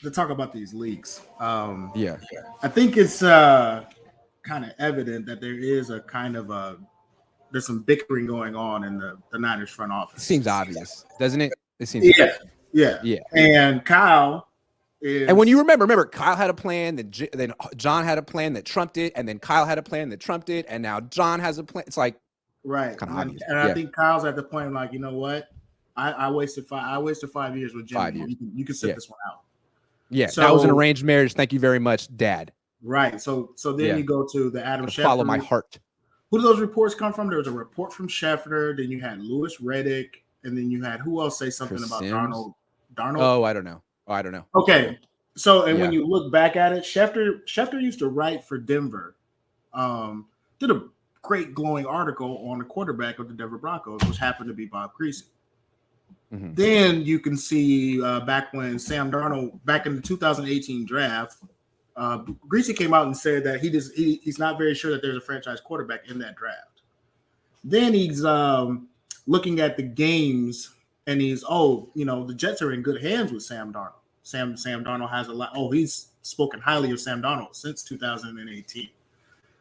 to talk about these leaks. Yeah, I think it's kind of evident that there is a kind of a there's some bickering going on in the Niners front it office. seems obvious, doesn't it? It seems Yeah, obvious. yeah. Yeah. And Kyle And when you is remember, Kyle had a plan, then John had a plan that trumped it, and then Kyle had a plan that trumped it, and now John has a plan. It's like it's right, kind of obvious. and I Yeah, think Kyle's at the point like, you know what, I wasted 5 years with Jimmy. 5 years. You can sit Yeah, this one out. yeah. That was an So arranged marriage. Thank you very much, Dad. right, so then Yeah, you go to the Adam gotta follow my Schefter. heart. Who do those reports come from? There was a report from Schefter. Then you had Lewis Reddick, and then you had who else say something Chris about Sims. Darnold? Darnold. Oh, I don't know. Oh, I don't know. Okay, so and when Yeah. you look back at it, Schefter used to write for Denver. Did a great glowing article on the quarterback of the Denver Broncos, which happened to be Bob Griese. Mm-hmm. Then you can see back when Sam Darnold, back in the 2018 draft, Griese came out and said that he's not very sure that there's a franchise quarterback in that draft. Then he's looking at the games and the Jets are in good hands with Sam Darnold. Sam Darnold has a lot. Oh, he's spoken highly of Sam Darnold since 2018.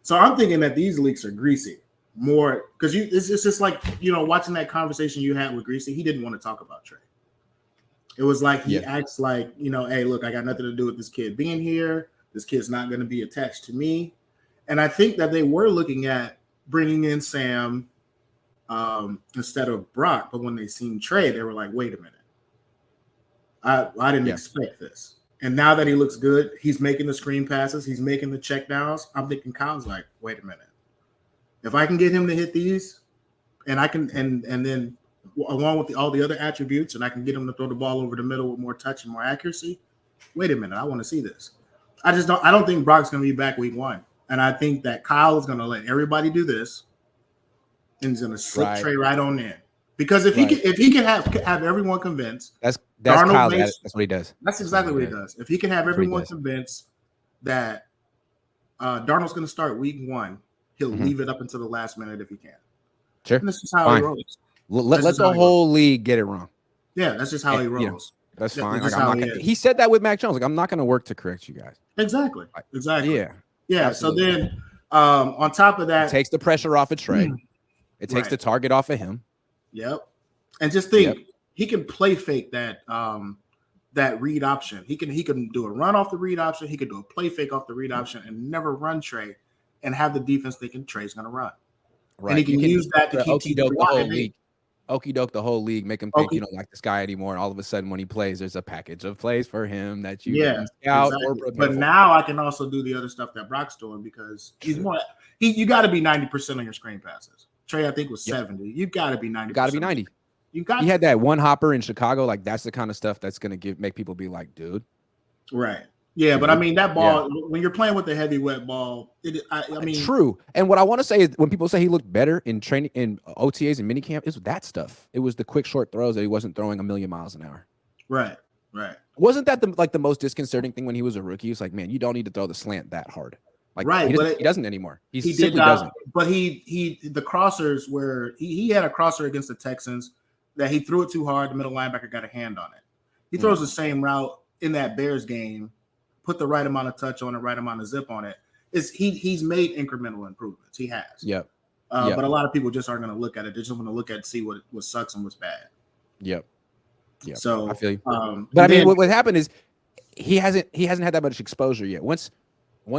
So I'm thinking that these leaks are Griese more because it's just like watching that conversation you had with Griese. He didn't want to talk about Trey. It was like he acts like hey, look, I got nothing to do with this kid being here. This kid's not going to be attached to me. And I think that they were looking at bringing in Sam instead of Brock. But when they seen Trey, they were like, wait a minute. I didn't expect this. And now that he looks good, he's making the screen passes. He's making the check downs. I'm thinking Kyle's like, wait a minute. If I can get him to hit these and I can, and then along with all the other attributes, and I can get him to throw the ball over the middle with more touch and more accuracy, wait a minute. I want to see this. I don't think Brock's going to be back week 1. And I think that Kyle is going to let everybody do this and he's going to slip Trey right on in. Because if he can have everyone convinced, that's Kyle's that's what he does. That's exactly what he does. If he can have everyone convinced that Darnold's going to start week 1, he'll leave it up until the last minute if he can. Sure, and this is how he rolls. Let the whole league get it wrong. Yeah, that's just how he rolls. That's fine. He said that with Mac Jones. Like, I'm not going to work to correct you guys. Exactly. Yeah. Absolutely. So then, on top of that, it takes the pressure off of Trey. It takes the target off of him. Yep. And just think, he can play fake that that read option. He can do a run off the read option. He could do a play fake off the read option and never run Trey and have the defense thinking Trey's going to run. Right. And he can use that to keep the whole league. Okey doke the whole league, make him think you don't like this guy anymore. And all of a sudden, when he plays, there's a package of plays for him that you can scout or prepare But now I can also do the other stuff that Brock's doing because he's more. You got to be 90% on your screen passes. Trey, I think, was 70. You got to be 90%. Got to be 90. He had that one hopper in Chicago. Like, that's the kind of stuff that's going to make people be like, dude. Right. Yeah, but I mean, that ball, when you're playing with the heavy wet ball, I mean. True. And what I want to say is when people say he looked better in training, in OTAs and minicamp, it was that stuff. It was the quick, short throws that he wasn't throwing a million miles an hour. Right. Wasn't that the most disconcerting thing when he was a rookie? He was like, man, you don't need to throw the slant that hard. Like, he doesn't anymore. He simply doesn't. But the crossers where he had a crosser against the Texans that he threw it too hard. The middle linebacker got a hand on it. He throws the same route in that Bears game, put the right amount of touch on it, right amount of zip on it. He's made incremental improvements. He has. Yep. But a lot of people just aren't going to look at it. They're just going to look at see what sucks and what's bad. Yep. So I feel you. But I mean, what happened is he hasn't had that much exposure yet. Once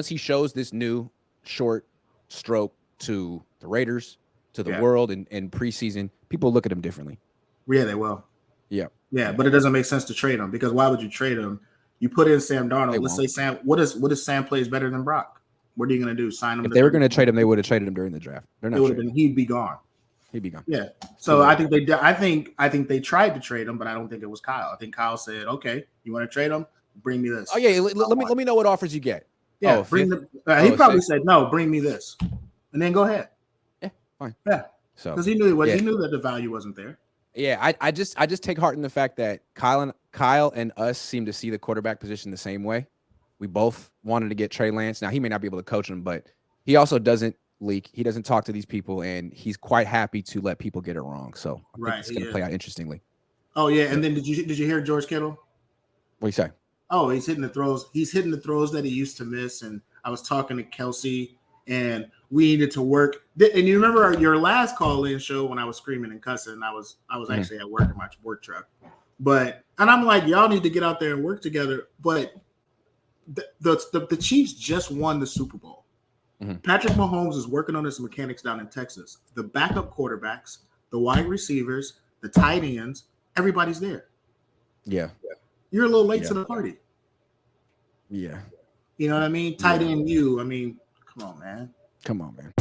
he shows this new short stroke to the Raiders, to the world in preseason, people look at him differently. Yeah, they will. Yeah, but it doesn't make sense to trade him because why would you trade him? You put in Sam Darnold. Let's say Sam. What if Sam plays better than Brock? What are you going to do? Sign him? If they were going to trade him, they would have traded him during the draft. They're not. He'd be gone. Yeah. So I think they tried to trade him, but I don't think it was Kyle. I think Kyle said, "Okay, you want to trade him? Bring me this." Oh yeah, let me know what offers you get. Yeah, he probably said, "No, bring me this," and then go ahead. Yeah, fine. Yeah. So because he knew that the value wasn't there. Yeah, I just take heart in the fact that Kyle and us seem to see the quarterback position the same way. We both wanted to get Trey Lance. Now he may not be able to coach him, but he also doesn't leak. He doesn't talk to these people, and he's quite happy to let people get it wrong. So I think it's going to play out interestingly. Oh yeah, and then did you hear George Kittle? What do you say? oh, he's hitting the throws. He's hitting the throws that he used to miss. And I was talking to Kelsey, and we needed to work. And you remember your last call-in show when I was screaming and cussing? I was actually at work in my work truck. And I'm like, y'all need to get out there and work together. But the Chiefs just won the Super Bowl. Mm-hmm. Patrick Mahomes is working on his mechanics down in Texas. The backup quarterbacks, the wide receivers, the tight ends, everybody's there. Yeah. You're a little late to the party. Yeah. You know what I mean? Tight end you. I mean, come on, man. Come on, man.